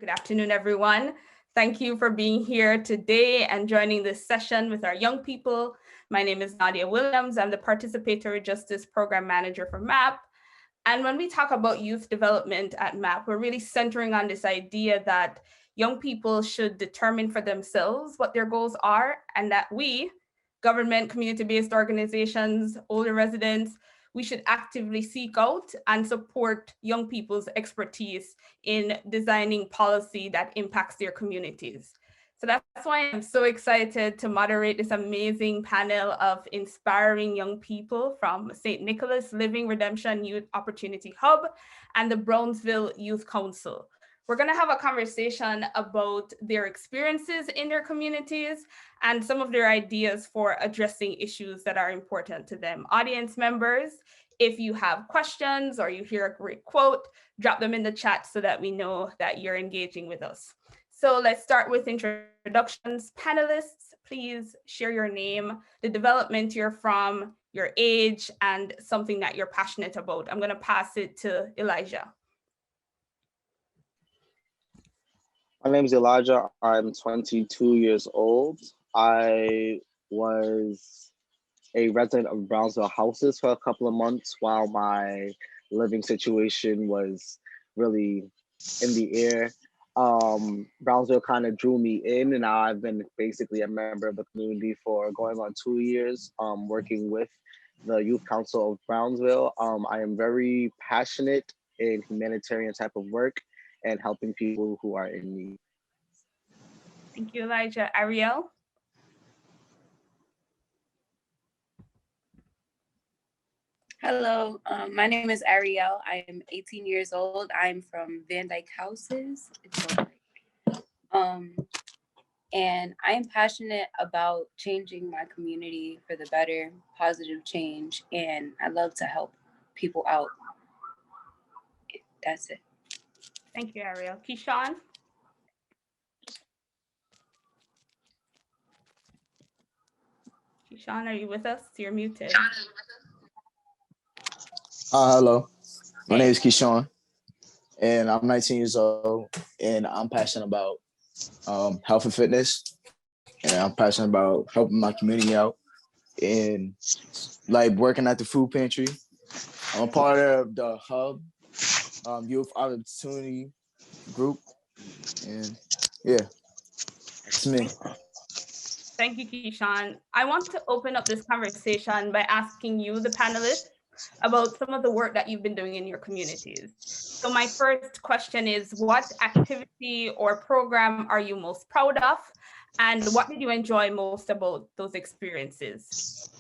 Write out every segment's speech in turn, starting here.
Good afternoon, everyone. Thank you for being here today and joining this session with our young people. My name is Naudia Williams. I'm the Participatory Justice Program Manager for MAP. And when we talk about youth development at MAP, we're really centering on this idea that young people should determine for themselves what their goals are, and that we, government, community-based organizations, older residents, we should actively seek out and support young people's expertise in designing policy that impacts their communities. So that's why I'm so excited to moderate this amazing panel of inspiring young people from St. Nicholas Living Redemption Youth Opportunity Hub and the Brownsville Youth Council. We're going to have a conversation about their experiences in their communities and some of their ideas for addressing issues that are important to them. Audience members, if you have questions or you hear a great quote, drop them in the chat so that we know that you're engaging with us. So let's start with introductions. Panelists, please share your name, the development you're from, your age, and something that you're passionate about. I'm going to pass it to Elijah. My name is Elijah. I'm 22 years old. I was a resident of Brownsville houses for a couple of months while my living situation was really in the air. Brownsville kind of drew me in, and now I've been basically a member of the community for going on 2 years, working with the Youth Council of Brownsville. I am very passionate in humanitarian type of work and helping people who are in need. Thank you, Elijah. Ariel? Hello, my name is Ariel. I am 18 years old. I'm from Van Dyke Houses. And I am passionate about changing my community for the better, positive change, and I love to help people out. That's it. Thank you, Ariel. Keshawn? Keshawn, are you with us? You're muted. Hello, my name is Keshawn, and I'm 19 years old, and I'm passionate about health and fitness, and I'm passionate about helping my community out and like working at the food pantry. I'm a part of the Hub Youth Opportunity Group, and yeah, it's me. Thank you, Keshawn. I want to open up this conversation by asking you, the panelists, about some of the work that you've been doing in your communities. So my first question is, what activity or program are you most proud of? And what did you enjoy most about those experiences?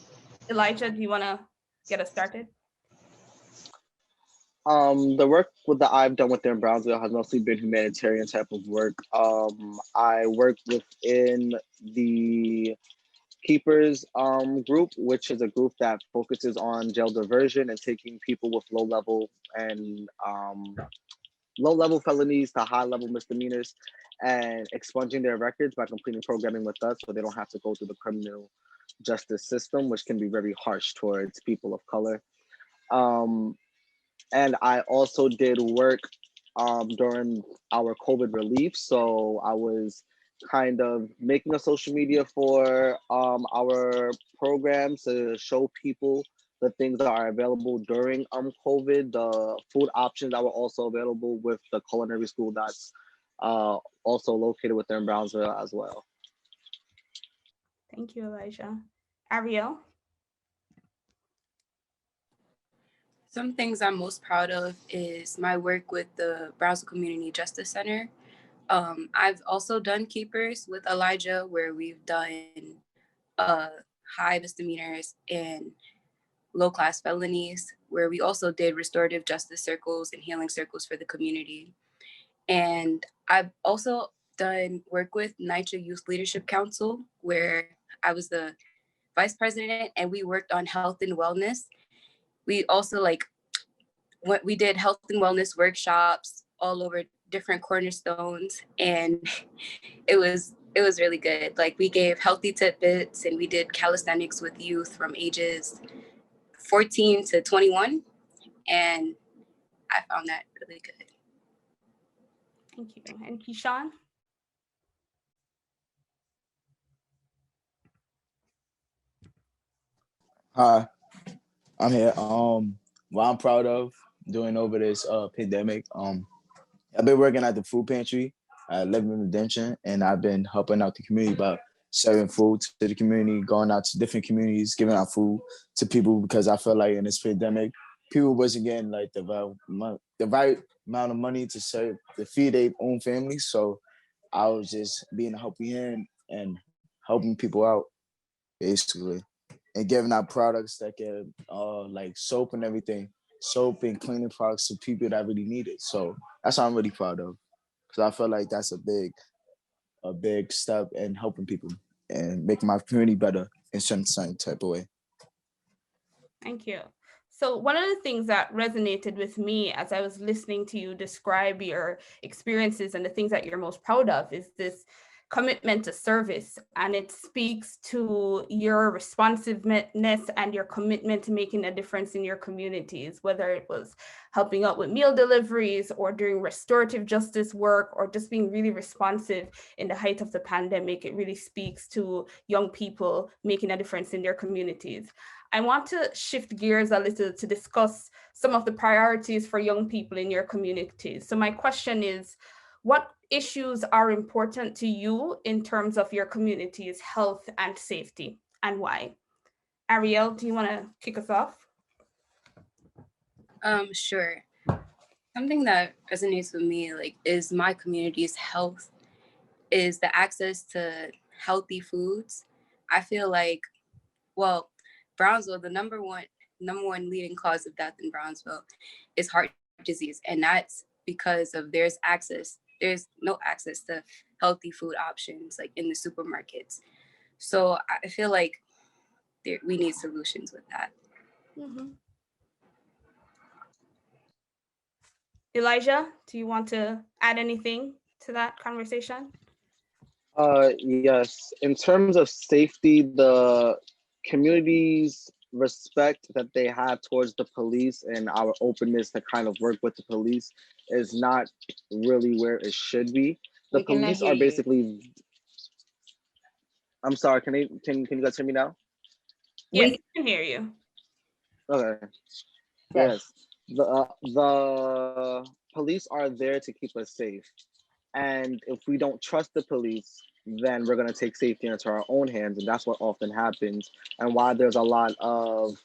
Elijah, do you want to get us started? The work that I've done within Brownsville has mostly been humanitarian type of work. I work within the Keepers group, which is a group that focuses on jail diversion and taking people with low-level felonies to high-level misdemeanors and expunging their records by completing programming with us so they don't have to go through the criminal justice system, which can be very harsh towards people of color. And I also did work during our COVID relief. So I was kind of making a social media for our programs to show people the things that are available during COVID, the food options that were also available with the culinary school that's also located within Brownsville as well. Thank you, Elijah. Ariel? Some things I'm most proud of is my work with the Brownsville Community Justice Center. I've also done Keepers with Elijah, where we've done high misdemeanors and low-class felonies, where we also did restorative justice circles and healing circles for the community. And I've also done work with NYCHA Youth Leadership Council, where I was the vice president, and we worked on health and wellness. We also we did health and wellness workshops all over different cornerstones, and it was really good. Like, we gave healthy tidbits, and we did calisthenics with youth from ages 14 to 21, and I found that really good. Thank you. And Keshawn? Hi, I'm here. What I'm proud of doing over this pandemic. I've been working at the food pantry at Living Redemption, and I've been helping out the community by serving food to the community, going out to different communities, giving out food to people because I feel like in this pandemic, people wasn't getting like the right amount of money to serve to feed their own families. So I was just being a helping hand and helping people out basically, and giving out products that can like soap and everything, soap and cleaning products to people that really need it. So that's what I'm really proud of, because I feel like that's a big step in helping people and making my community better in some type of way. Thank you. So one of the things that resonated with me as I was listening to you describe your experiences and the things that you're most proud of is this commitment to service. And it speaks to your responsiveness and your commitment to making a difference in your communities, whether it was helping out with meal deliveries or doing restorative justice work or just being really responsive in the height of the pandemic. It really speaks to young people making a difference in their communities. I want to shift gears a little to discuss some of the priorities for young people in your communities. So my question is, what issues are important to you in terms of your community's health and safety, and why? Ariel, do you want to kick us off? Sure. Something that resonates with me is my community's health, is the access to healthy foods. I feel like, well, Brownsville, the number one leading cause of death in Brownsville is heart disease, and that's because of there's no access to healthy food options like in the supermarkets. So I feel like we need solutions with that. Mm-hmm. Elijah, do you want to add anything to that conversation? Yes. In terms of safety, the community's respect that they have towards the police and our openness to kind of work with the police is not really where it should be. The police are basically. I'm sorry. Can you guys hear me now? Yes, we can hear you. Okay. Yes. The police are there to keep us safe. And if we don't trust the police, then we're going to take safety into our own hands. And that's what often happens. And why there's a lot of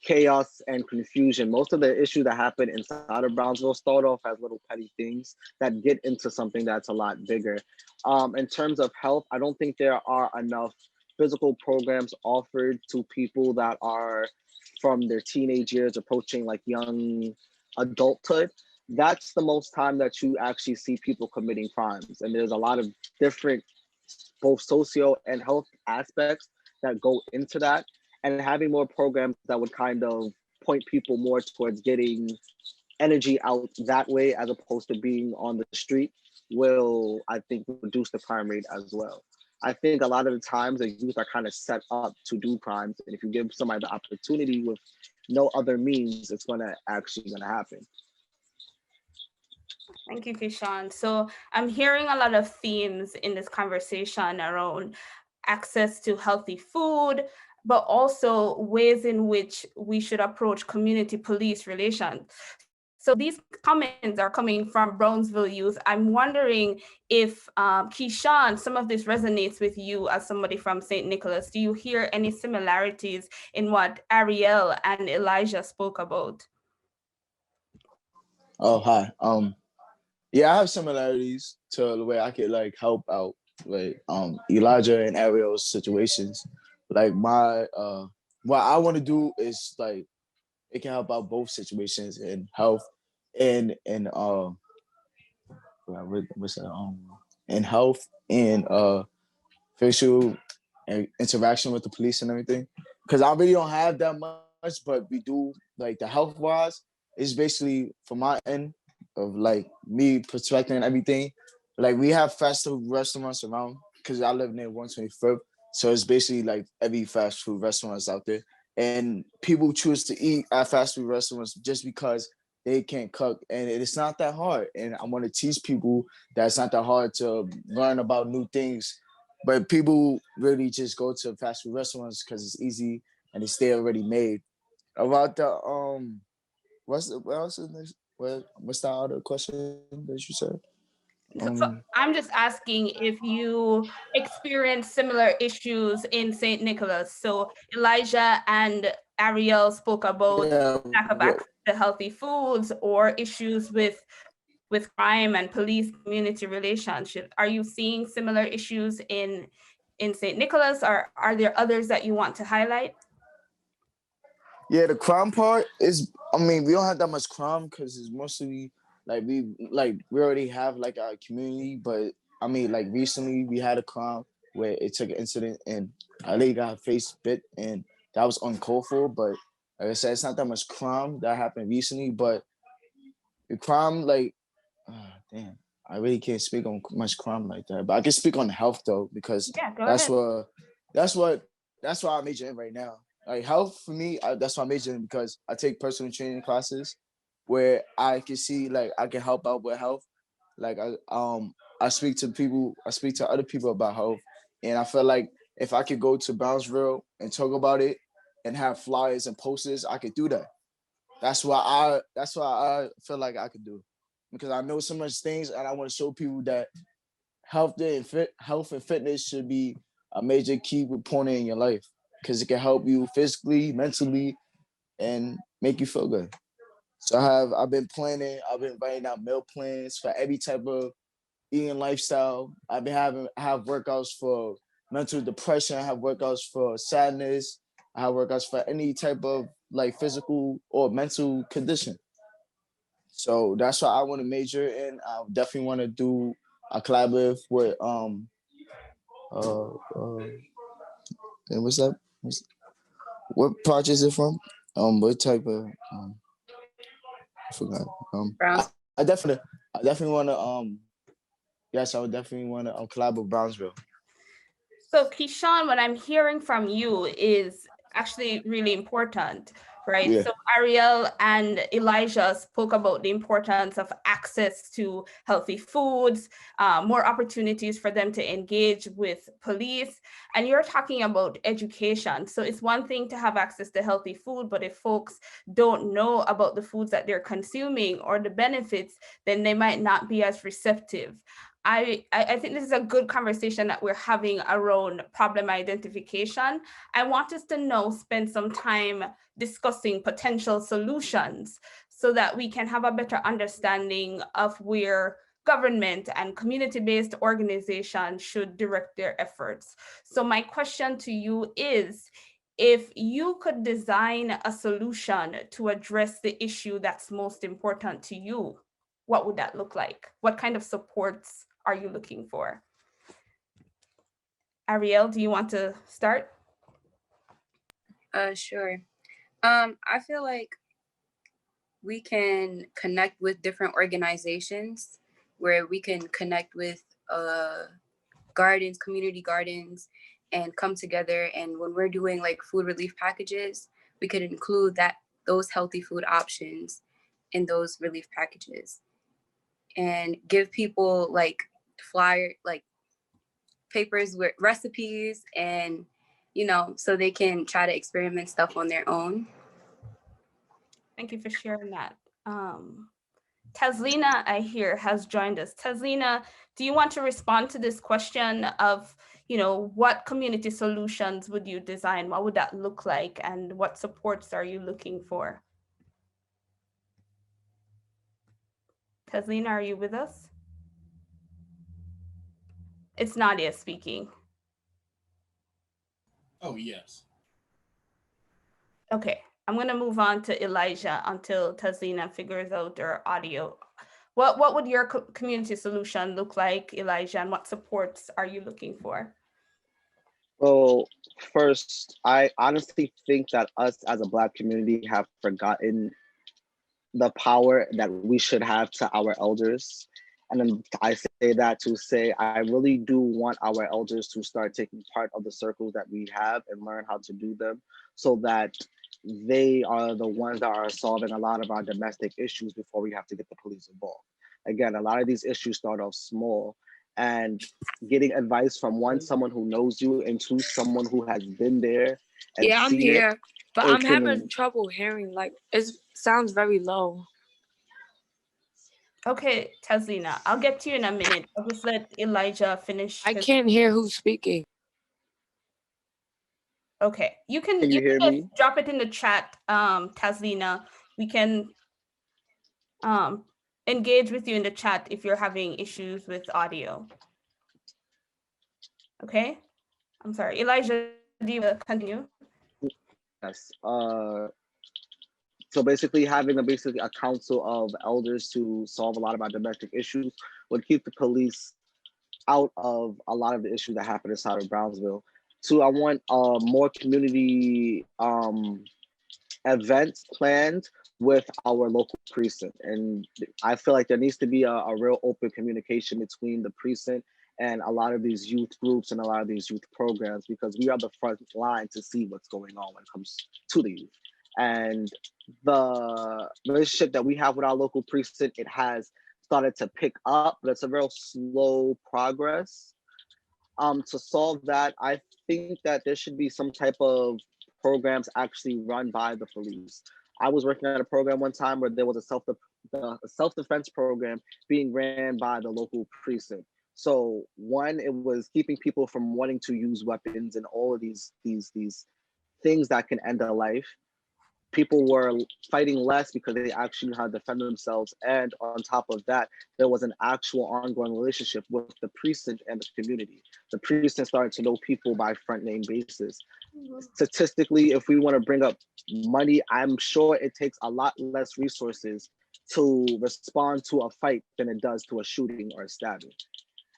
chaos and confusion. Most of the issues that happen inside of Brownsville start off as little petty things that get into something that's a lot bigger. In terms of health, I don't think there are enough physical programs offered to people that are from their teenage years approaching like young adulthood. That's the most time that you actually see people committing crimes. And there's a lot of different both socio and health aspects that go into that. And having more programs that would kind of point people more towards getting energy out that way as opposed to being on the street will, I think, reduce the crime rate as well. I think a lot of the times the youth are kind of set up to do crimes. And if you give somebody the opportunity with no other means, it's actually gonna happen. Thank you, Keshawn. So I'm hearing a lot of themes in this conversation around access to healthy food, but also ways in which we should approach community police relations. So these comments are coming from Brownsville youth. I'm wondering if, Keshawn, some of this resonates with you as somebody from St. Nicholas. Do you hear any similarities in what Ariel and Elijah spoke about? Oh, hi. Yeah, I have similarities to the way I could like help out like Elijah and Ariel's situations. Like what I want to do is like it can help out both situations in health and what's that in health and facial interaction with the police and everything. Because I really don't have that much, but we do like the health wise is basically from my end of like me perspective and everything. Like we have fast food restaurants around because I live near 125th. So it's basically like every fast food restaurants out there. And people choose to eat at fast food restaurants just because they can't cook, and it's not that hard. And I want to teach people that it's not that hard to learn about new things. But people really just go to fast food restaurants because it's easy and it's they already made. About the what else is this? What's the other question that you said? So I'm just asking if you experience similar issues in St. Nicholas. So Elijah and Ariel spoke about lack of access to healthy foods or issues with crime and police community relationships. Are you seeing similar issues in St. Nicholas, or are there others that you want to highlight? Yeah, the crime part is, I mean, we don't have that much crime because it's mostly we already have like our community, but I mean, like recently we had a crime where it took an incident and a lady got her face bit, and that was uncalled for. But like I said, it's not that much crime that happened recently, but the crime, damn, I really can't speak on much crime like that. But I can speak on health though, because that's what I major in right now. Like health for me, that's what I major in, because I take personal training classes where I can see I can help out with health. Like I speak to other people about health, and I feel like if I could go to Brownsville and talk about it and have flyers and posters, I could do that. That's why I feel like I could do, because I know so much things, and I want to show people that health and fitness should be a major key component in your life, because it can help you physically, mentally, and make you feel good. So I've been writing out meal plans for every type of eating lifestyle. I have workouts for mental depression. I have workouts for sadness. I have workouts for any type of physical or mental condition. So that's what I want to major in. I definitely want to do a collaborative with and what project is it from? What type of I forgot. I definitely want to yes, I would definitely want to collab with Brownsville. So Keshawn, what I'm hearing from you is actually really important, right? Yeah. So Ariel and Elijah spoke about the importance of access to healthy foods, more opportunities for them to engage with police, and you're talking about education. So it's one thing to have access to healthy food, but if folks don't know about the foods that they're consuming or the benefits, then they might not be as receptive. I think this is a good conversation that we're having around problem identification. I want us to spend some time discussing potential solutions so that we can have a better understanding of where government and community-based organizations should direct their efforts. So my question to you is, if you could design a solution to address the issue that's most important to you, what would that look like? What kind of supports are you looking for? Ariel, do you want to start? Sure. I feel like we can connect with different organizations where we can connect with gardens, community gardens, and come together. And when we're doing food relief packages, we could include those healthy food options in those relief packages, and give people flyer papers with recipes, and so they can try to experiment stuff on their own. Thank you for sharing that. Tazlina, I hear, has joined us. Tazlina, do you want to respond to this question of, what community solutions would you design? What would that look like? And what supports are you looking for? Tazlina, are you with us? It's Naudia speaking. Oh, yes. Okay, I'm going to move on to Elijah until Tazlina figures out her audio. What would your community solution look like, Elijah, and what supports are you looking for? Well, first, I honestly think that us as a Black community have forgotten the power that we should have to our elders. And then I say that to say, I really do want our elders to start taking part of the circles that we have and learn how to do them, so that they are the ones that are solving a lot of our domestic issues before we have to get the police involved. Again, a lot of these issues start off small, and getting advice from someone who knows you, and two, someone who has been there and Yeah, I'm seen it, here, but it I'm having can. trouble hearing. Like, it sounds very low. Okay, Tazlina, I'll get to you in a minute. I'll just let Elijah finish I his. can't hear who's speaking. Okay, you Can can you hear just me? drop it in the chat, Tazlina. We can engage with you in the chat if you're having issues with audio. Okay, I'm sorry, Elijah. Do you want to continue? Yes. So basically, having basically a council of elders to solve a lot of our domestic issues would keep the police out of a lot of the issues that happen inside of Brownsville. Two, I want more community events planned with our local precinct. And I feel like there needs to be a real open communication between the precinct and a lot of these youth groups and a lot of these youth programs, because we are the front line to see what's going on when it comes to the youth. And the relationship that we have with our local precinct, it has started to pick up, but it's a real slow progress. To solve that, I think that there should be some type of programs actually run by the police. I was working on a program one time where there was a self-defense program being ran by the local precinct. So one, it was keeping people from wanting to use weapons and all of these things that can end a life. People were fighting less because they actually knew how to defend themselves. And on top of that, there was an actual ongoing relationship with the precinct and the community. The precinct started to know people by front name basis. Statistically, if we want to bring up money, I'm sure it takes a lot less resources to respond to a fight than it does to a shooting or a stabbing.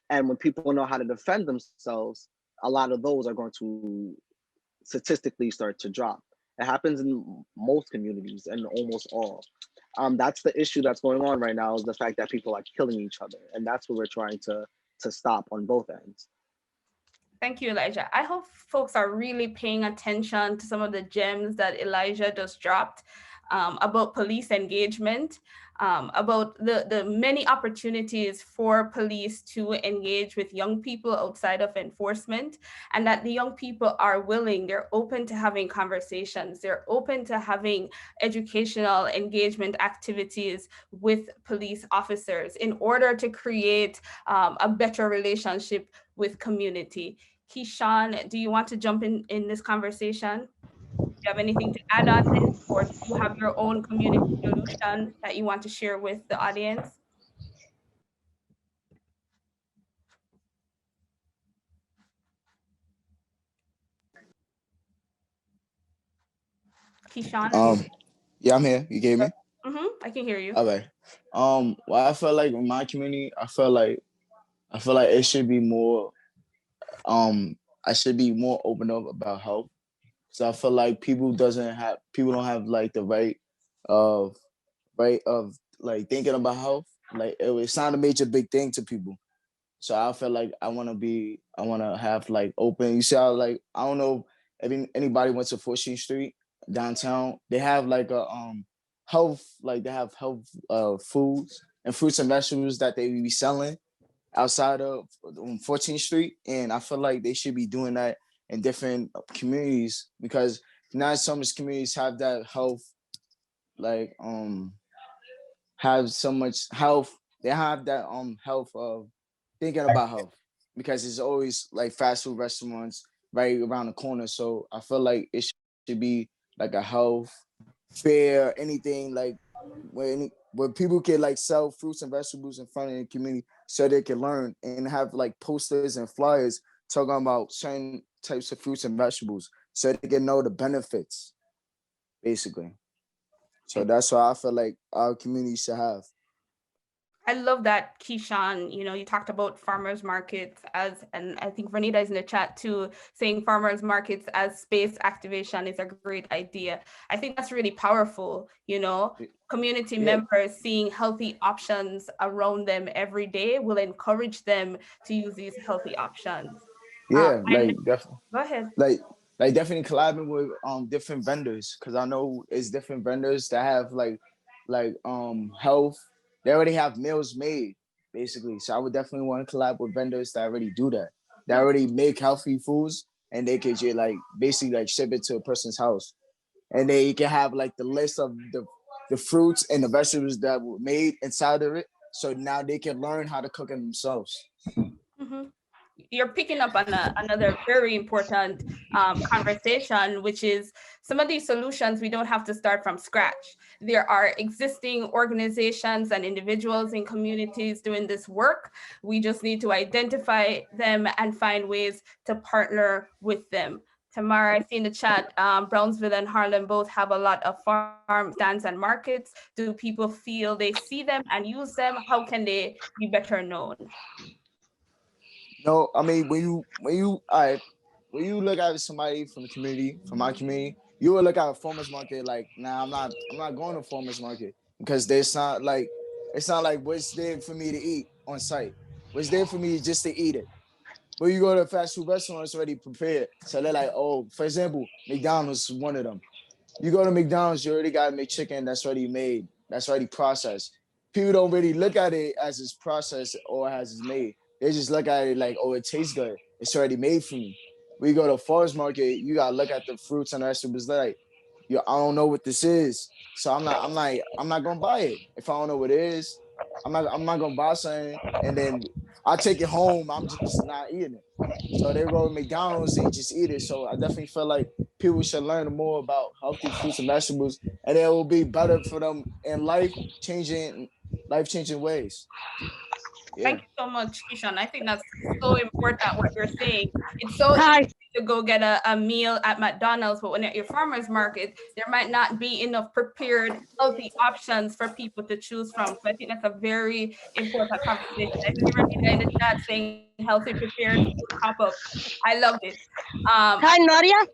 And when people know how to defend themselves, a lot of those are going to statistically start to drop. It happens in most communities and almost all. That's the issue that's going on right now, is the fact that people are killing each other, and that's what we're trying to stop on both ends. Thank you, Elijah. I hope folks are really paying attention to some of the gems that Elijah just dropped about police engagement, about the many opportunities for police to engage with young people outside of enforcement, and that the young people are willing, they're open to having conversations, they're open to having educational engagement activities with police officers in order to create a better relationship with community. Keshawn, do you want to jump in this conversation? Do you have anything to add on this, or do you have your own community solution that you want to share with the audience? Keshawn, are you? Yeah, I'm here. You gave me? I can hear you. Okay. Well, I feel like in my community, I feel like it should be more I should be more open up about health. So I feel like people don't have like the of right of like thinking about health. Like it's not a major big thing to people. So I feel like I want to have like open. You see how like I don't know if anybody went to 14th Street downtown. They have like a health, like they have health foods and fruits and vegetables that they be selling outside of 14th Street, and I feel like they should be doing that in different communities, because not some communities have that health, like have so much health. They have that health of thinking about health, because it's always like fast food restaurants right around the corner. So I feel like it should be like a health fair, anything like where people can like sell fruits and vegetables in front of the community, so they can learn and have like posters and flyers talking about certain types of fruits and vegetables, so they can know the benefits, basically. So that's what I feel like our community should have. I love that, Keshawn. You know, you talked about farmers markets as, and I think Renita is in the chat too, saying farmers markets as space activation is a great idea. I think that's really powerful, you know. Community members seeing healthy options around them every day will encourage them to use these healthy options. Yeah, And like definitely. go ahead. Like like definitely collabing with different vendors, because I know it's different vendors that have like health. They already have meals made basically. So I would definitely want to collab with vendors that already do that. That already make healthy foods, and they could just like basically like ship it to a person's house, and they can have like the list of the fruits and the vegetables that were made inside of it. So now they can learn how to cook it themselves. Mhm. You're picking up on another very important conversation, which is some of these solutions we don't have to start from scratch. There are existing organizations and individuals in communities doing this work. We just need to identify them and find ways to partner with them. Tamara, I see in the chat, Brownsville and Harlem both have a lot of farm stands and markets. Do people feel they see them and use them? How can they be better known? No, I mean when you look at somebody from the community, from my community, you would look at a farmer's market like, nah, I'm not going to farmer's market, because there's not like it's not like what's there for me to eat on site. What's there for me just to eat it. But you go to a fast food restaurant, it's already prepared. So they're like, oh, for example, McDonald's is one of them. You go to McDonald's, you already got McChicken that's already made, that's already processed. People don't really look at it as it's processed or as it's made. They just look at it like, oh, it tastes good. It's already made for me. When you go to a farmer's market, you gotta look at the fruits and vegetables like, yo, I don't know what this is. So I'm not gonna buy it. If I don't know what it is, I'm not gonna buy something and then I take it home, I'm just not eating it. So they go to McDonald's and just eat it. So I definitely feel like people should learn more about healthy fruits and vegetables, and it will be better for them in life changing ways. Yeah. Thank you so much, Keshawn. I think that's so important what you're saying. It's so Hi. easy to go get a meal at McDonald's, but when at your farmer's market, there might not be enough prepared healthy options for people to choose from. So I think that's a very important conversation. I see Renita in the chat saying healthy prepared food pop-up. I loved it. Hi, Naudia.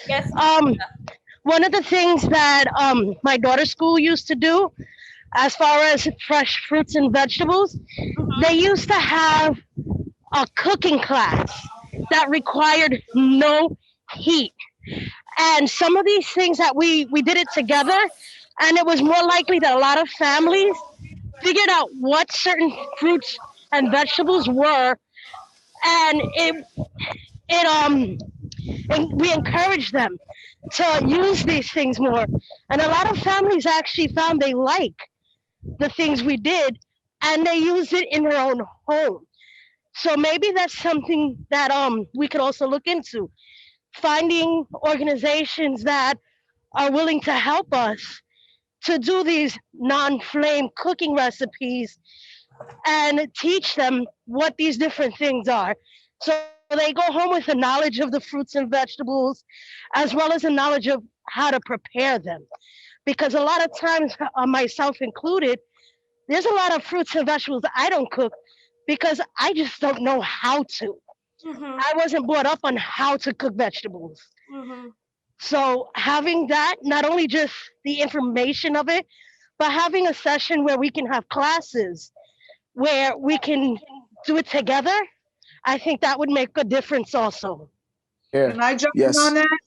Yes. One of the things that my daughter's school used to do, as far as fresh fruits and vegetables, they used to have a cooking class that required no heat. And some of these things that we did it together, and it was more likely that a lot of families figured out what certain fruits and vegetables were, and and we encouraged them to use these things more. And a lot of families actually found they like the things we did, and they use it in their own home. So maybe that's something that we could also look into, finding organizations that are willing to help us to do these non-flame cooking recipes and teach them what these different things are. So they go home with the knowledge of the fruits and vegetables, as well as the knowledge of how to prepare them. Because a lot of times, myself included, there's a lot of fruits and vegetables I don't cook because I just don't know how to. I wasn't brought up on how to cook vegetables. So having that, not only just the information of it, but having a session where we can have classes where we can do it together, I think that would make a difference also. Yeah. Can I jump in Yes. on that?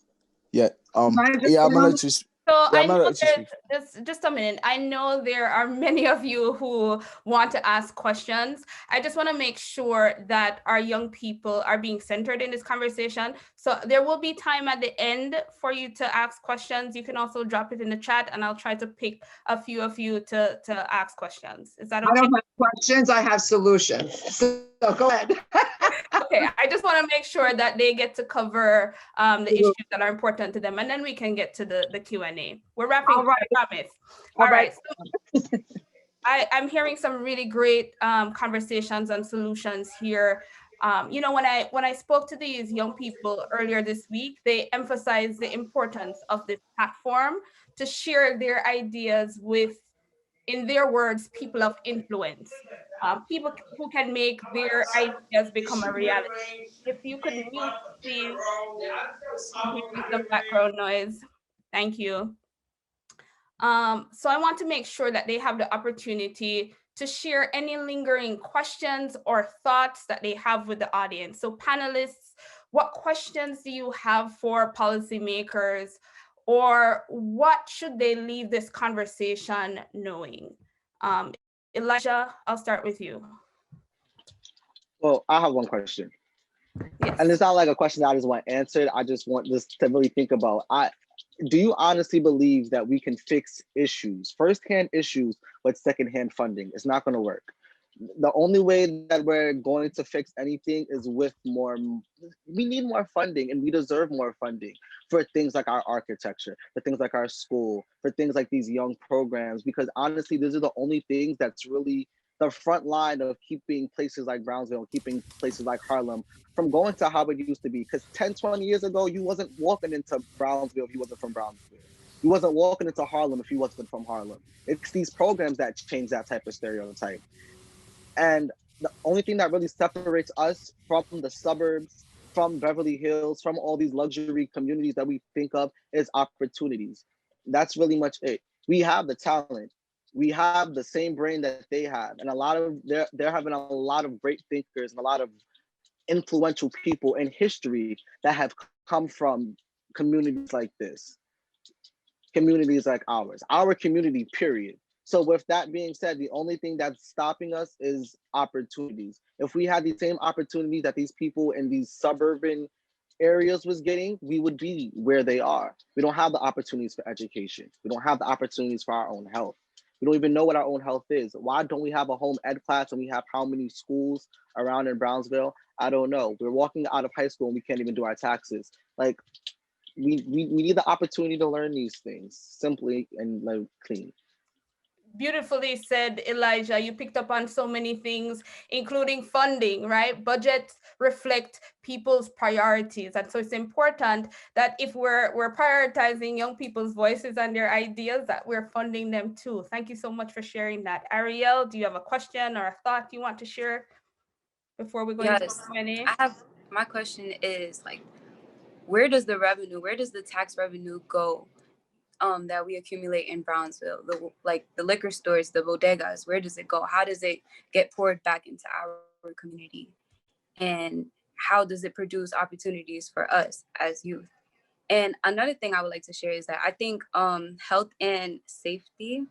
Yeah. Can I jump Yeah. I'm in gonna on let you. So Yeah, I know there's just a minute. I know there are many of you who want to ask questions. I just want to make sure that our young people are being centered in this conversation. So there will be time at the end for you to ask questions. You can also drop it in the chat and I'll try to pick a few of you to ask questions. Is that okay? I don't have questions, I have solutions. So go ahead. Okay, I just want to make sure that they get to cover the issues that are important to them, and then we can get to the Q&A. We're wrapping up, I promise. All right. So I'm hearing some really great conversations and solutions here. You know, when I spoke to these young people earlier this week, they emphasized the importance of this platform to share their ideas with, in their words, people of influence, people who can make their ideas become a reality. If you could mute, please. I'm hearing some background noise. Thank you. So I want to make sure that they have the opportunity to share any lingering questions or thoughts that they have with the audience. So panelists, what questions do you have for policymakers, or what should they leave this conversation knowing? Elijah, I'll start with you. Well, I have one question. Yes. And it's not like a question that I just want answered. I just want this to really think about. Do you honestly believe that we can fix issues, firsthand issues, with secondhand funding? It's not going to work. The only way that we're going to fix anything is with more. We need more funding, and we deserve more funding for things like our architecture, for things like our school, for things like these young programs, because honestly, these are the only things that's really the front line of keeping places like Brownsville, keeping places like Harlem from going to how it used to be. Because 10, 20 years ago, you wasn't walking into Brownsville if you wasn't from Brownsville. You wasn't walking into Harlem if you wasn't from Harlem. It's these programs that change that type of stereotype. And the only thing that really separates us from the suburbs, from Beverly Hills, from all these luxury communities that we think of is opportunities. That's really much it. We have the talent. We have the same brain that they have. And a lot of, they're having a lot of great thinkers and a lot of influential people in history that have come from communities like this, communities like ours, our community, period. So with that being said, the only thing that's stopping us is opportunities. If we had the same opportunities that these people in these suburban areas was getting, we would be where they are. We don't have the opportunities for education. We don't have the opportunities for our own health. We don't even know what our own health is. Why don't we have a home ed class and we have how many schools around in Brownsville? I don't know. We're walking out of high school and we can't even do our taxes. Like, we need the opportunity to learn these things simply and like clean. Beautifully said, Elijah. You picked up on so many things, including funding, right? Budgets reflect people's priorities. And so it's important that if we're prioritizing young people's voices and their ideas, that we're funding them too. Thank you so much for sharing that. Ariel, do you have a question or a thought you want to share before we go into Q&A? My question is, like, where does the tax revenue go that we accumulate in Brownsville? The liquor stores, the bodegas, where does it go? How does it get poured back into our community? And how does it produce opportunities for us as youth? And another thing I would like to share is that I think health and safety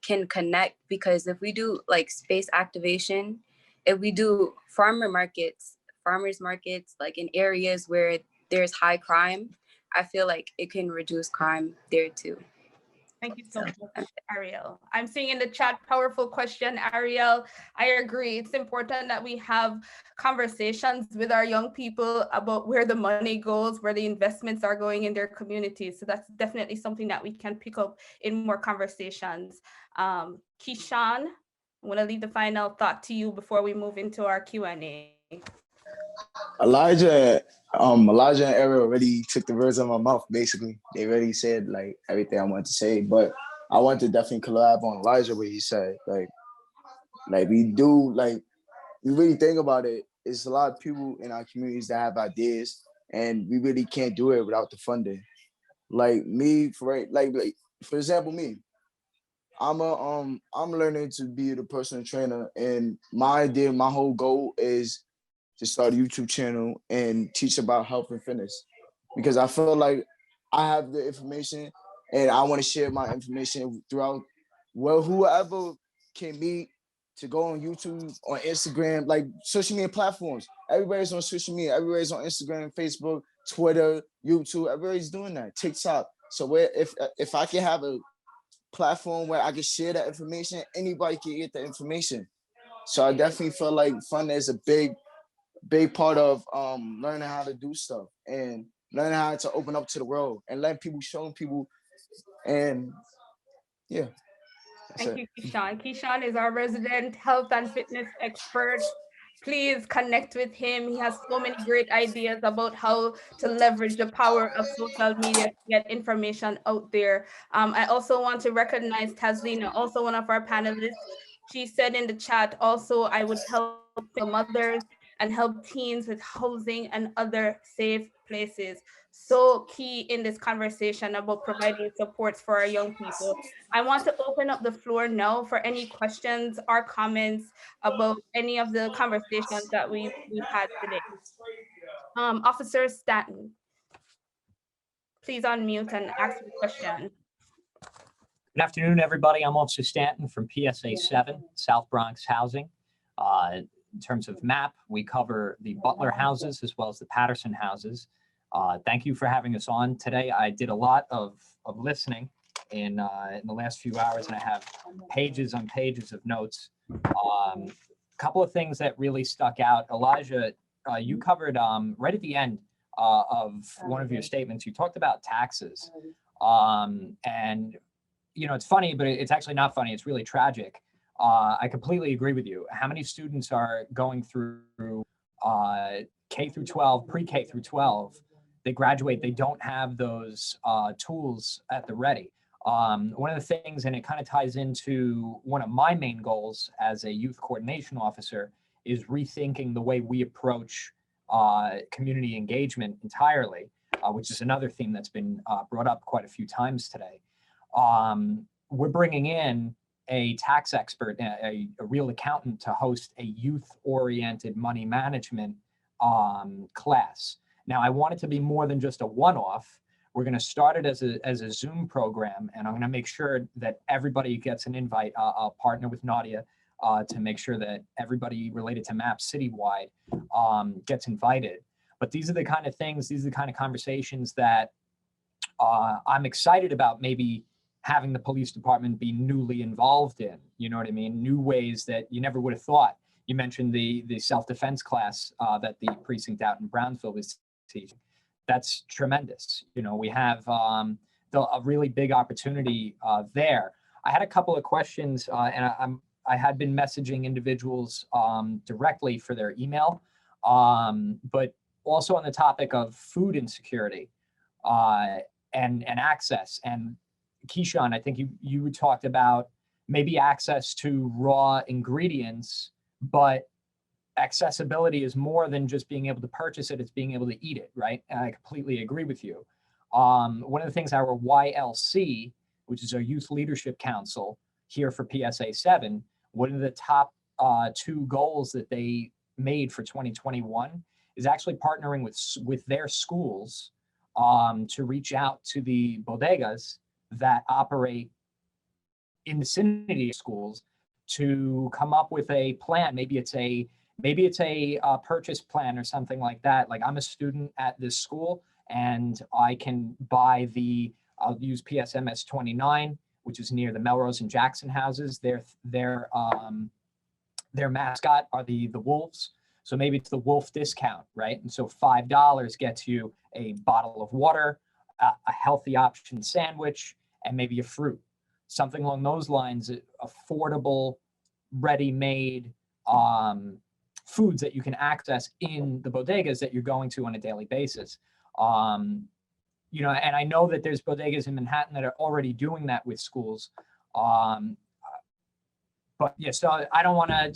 can connect, because if we do like space activation, if we do farmers markets, like in areas where there's high crime, I feel like it can reduce crime there too. Thank you so much, Ariel. I'm seeing in the chat, powerful question, Ariel. I agree. It's important that we have conversations with our young people about where the money goes, where the investments are going in their communities. So that's definitely something that we can pick up in more conversations. Keshawn, I want to leave the final thought to you before we move into our Q&A. Elijah and Ariel already took the words out of my mouth, basically. They already said like everything I wanted to say, but I want to definitely collab on Elijah what he said. Like we really think about it, it's a lot of people in our communities that have ideas and we really can't do it without the funding. Like me, for example, me. I'm learning to be the personal trainer, and my idea, my whole goal is to start a YouTube channel and teach about health and fitness, because I feel like I have the information and I want to share my information throughout whoever can meet to go on YouTube, on Instagram, like social media platforms. Everybody's on social media. Everybody's on Instagram, Facebook, Twitter, YouTube. Everybody's doing that. TikTok. So if I can have a platform where I can share that information, anybody can get the information. So I definitely feel like fun is a big part of learning how to do stuff and learning how to open up to the world and letting people, showing people, and yeah. Thank you, Keshawn. Keshawn is our resident health and fitness expert. Please connect with him. He has so many great ideas about how to leverage the power of social media to get information out there. I also want to recognize Tazlina, also one of our panelists. She said in the chat, also, I would help single mothers and help teens with housing and other safe places. So key in this conversation about providing supports for our young people. I want to open up the floor now for any questions or comments about any of the conversations that we've had today. Officer Stanton, please unmute and ask your question. Good afternoon, everybody. I'm Officer Stanton from PSA 7, South Bronx Housing. In terms of map, we cover the Butler houses as well as the Patterson houses. Thank you for having us on today. I did a lot of listening in the last few hours, and I have pages on pages of notes. A couple of things that really stuck out. Elijah, you covered right at the end of one of your statements, you talked about taxes. And you know, it's funny, but it's actually not funny. It's really tragic. I completely agree with you. How many students are going through K through 12, pre-K through 12? They graduate, they don't have those tools at the ready. One of the things, and it kind of ties into one of my main goals as a youth coordination officer, is rethinking the way we approach community engagement entirely, which is another theme that's been brought up quite a few times today. We're bringing in a tax expert, a real accountant, to host a youth-oriented money management class. Now, I want it to be more than just a one-off. We're going to start it as a Zoom program, and I'm going to make sure that everybody gets an invite. I'll partner with Naudia to make sure that everybody related to MAP citywide gets invited. But these are the kind of things, these are the kind of conversations that I'm excited about, maybe having the police department be newly involved in, you know what I mean? New ways that you never would have thought. You mentioned the self-defense class that the precinct out in Brownsville is teaching. That's tremendous. You know, we have a really big opportunity there. I had a couple of questions, and I had been messaging individuals directly for their email, but also on the topic of food insecurity and access. And Keshawn, I think you talked about maybe access to raw ingredients, but accessibility is more than just being able to purchase it, it's being able to eat it, right? And I completely agree with you. One of the things our YLC, which is our Youth Leadership Council here for PSA 7, one of the top 2 goals that they made for 2021 is actually partnering with their schools to reach out to the bodegas that operate in the vicinity of schools to come up with a plan. Maybe it's a purchase plan or something like that. Like, I'm a student at this school and I can buy I'll use PSMS 29, which is near the Melrose and Jackson houses. Their mascot are the wolves. So maybe it's the wolf discount, right? And so $5 gets you a bottle of water, a healthy option sandwich, and maybe a fruit. Something along those lines, affordable, ready-made foods that you can access in the bodegas that you're going to on a daily basis. You know, and I know that there's bodegas in Manhattan that are already doing that with schools. But yeah, so I don't want to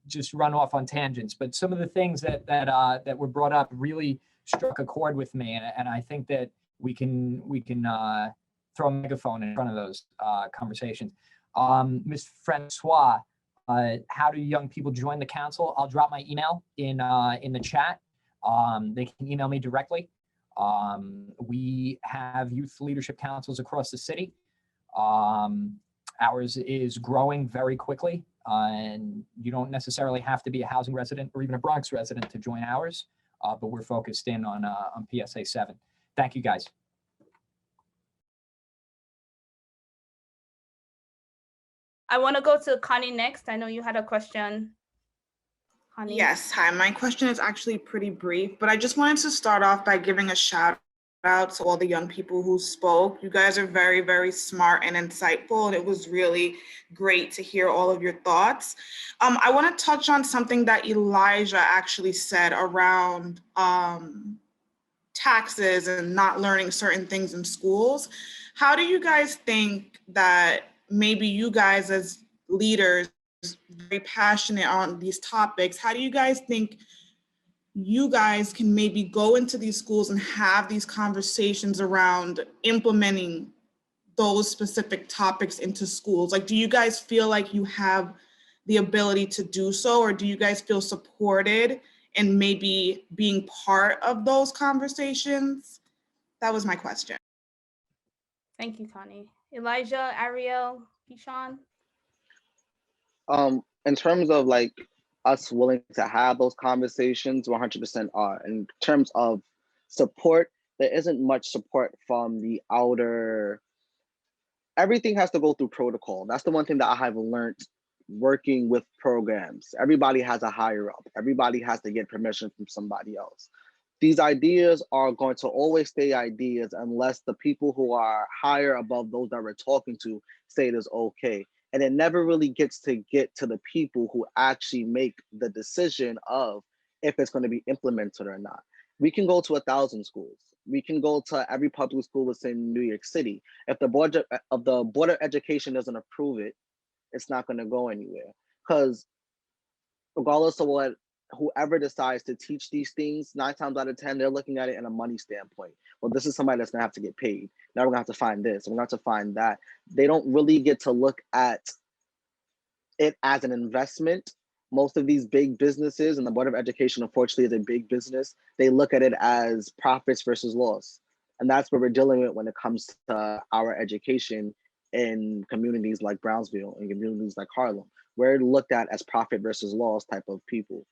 just run off on tangents, but some of the things that were brought up really struck a chord with me, and I think that we can throw a megaphone in front of those conversations. Ms. Francois, how do young people join the council? I'll drop my email in the chat. They can email me directly. We have youth leadership councils across the city. Ours is growing very quickly, and you don't necessarily have to be a housing resident or even a Bronx resident to join ours, but we're focused in on PSA 7. Thank you, guys. I want to go to Connie next. I know you had a question. Connie. Yes, hi. My question is actually pretty brief, but I just wanted to start off by giving a shout out to all the young people who spoke. You guys are very, very smart and insightful, and it was really great to hear all of your thoughts. I want to touch on something that Elijah actually said around taxes and not learning certain things in schools. How do you guys think that maybe you guys as leaders, very passionate on these topics, how do you guys think you guys can maybe go into these schools and have these conversations around implementing those specific topics into schools? Like, do you guys feel like you have the ability to do so, or do you guys feel supported in maybe being part of those conversations? That was my question. Thank you, Connie. Elijah, Ariel, Keshawn? In terms of like us willing to have those conversations, 100% are. In terms of support, there isn't much support from the outer. Everything has to go through protocol. That's the one thing that I have learned working with programs. Everybody has a higher up. Everybody has to get permission from somebody else. These ideas are going to always stay ideas unless the people who are higher above those that we're talking to say it is okay. And it never really gets to the people who actually make the decision of if it's going to be implemented or not. We can go to 1,000 schools. We can go to every public school within New York City. If the Board of Education doesn't approve it, it's not going to go anywhere. Because regardless of what whoever decides to teach these things, 9 times out of 10, they're looking at it in a money standpoint. Well, this is somebody that's gonna have to get paid. Now we're gonna have to find this, we're gonna have to find that. They don't really get to look at it as an investment. Most of these big businesses, and the Board of Education, unfortunately, is a big business, they look at it as profits versus loss. And that's what we're dealing with when it comes to our education in communities like Brownsville and communities like Harlem. We're looked at as profit versus loss type of people.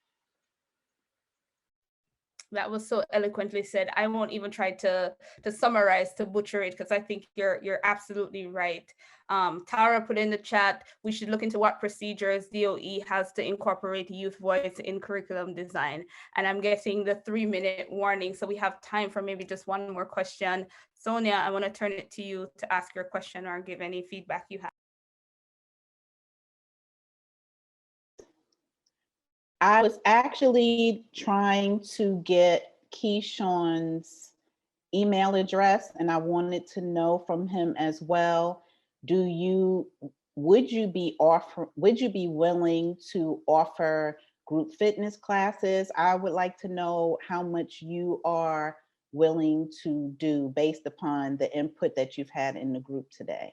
That was so eloquently said. I won't even try to summarize, to butcher it, because I think you're absolutely right. Tara put in the chat, we should look into what procedures DOE has to incorporate youth voice in curriculum design. And I'm getting the 3-minute warning, so we have time for maybe just one more question. Sonia, I want to turn it to you to ask your question or give any feedback you have. I was actually trying to get Keshawn's email address, and I wanted to know from him as well. Would you be willing to offer group fitness classes? I would like to know how much you are willing to do based upon the input that you've had in the group today.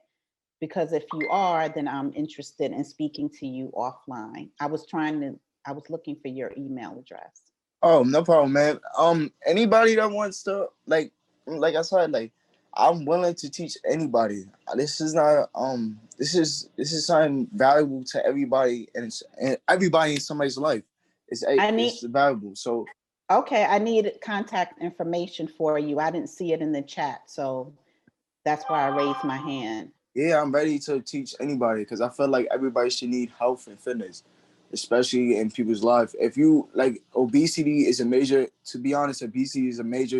Because if you are, then I'm interested in speaking to you offline. I was looking for your email address. Oh, no problem, man. Anybody that wants to, like I said, like, I'm willing to teach anybody. This is not this is something valuable to everybody, and everybody in somebody's life. It's valuable. So okay, I need contact information for you. I didn't see it in the chat, so that's why I raised my hand. Yeah, I'm ready to teach anybody because I feel like everybody should need health and fitness, especially in people's life. If you like, obesity is a major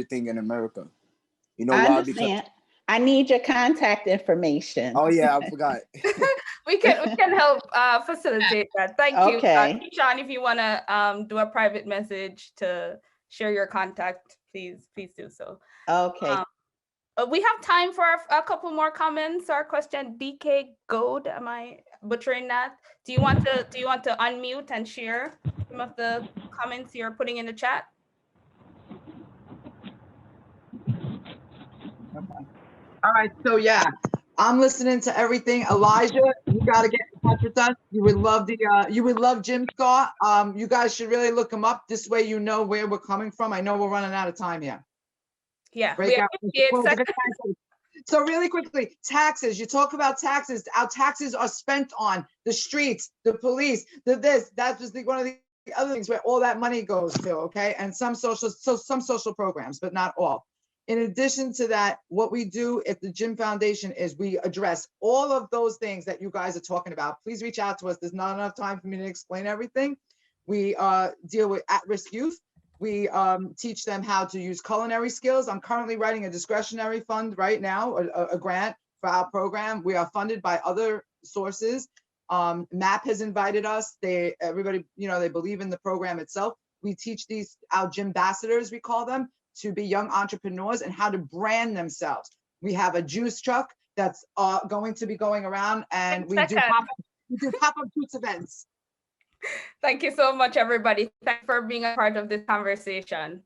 thing in America. You know why? I understand. Because I need your contact information. Oh yeah, I forgot. we can help facilitate that. Thank you. Okay. Keshawn, if you want to do a private message to share your contact, please do so. Okay. We have time for a couple more comments or question. DK Goad, am I butchering that? Do you want to unmute and share some of the comments you're putting in the chat? Okay. All right, so yeah, I'm listening to everything. Elijah, you got to get in touch with us. You would love Jim Scott. You guys should really look him up. This way you know where we're coming from. I know we're running out of time here. Yeah. So really quickly, taxes. You talk about taxes. Our taxes are spent on the streets, the police, this. That's just one of the other things where all that money goes to. Okay, and some social programs, but not all. In addition to that, what we do at the Gym Foundation is we address all of those things that you guys are talking about. Please reach out to us. There's not enough time for me to explain everything. We deal with at-risk youth. We teach them how to use culinary skills. I'm currently writing a discretionary fund right now, a grant for our program. We are funded by other sources. MAP has invited us. Everybody, they believe in the program itself. We teach our gym ambassadors, we call them, to be young entrepreneurs and how to brand themselves. We have a juice truck that's going to be going around, and we do pop-up juice events. Thank you so much, everybody. Thanks for being a part of this conversation.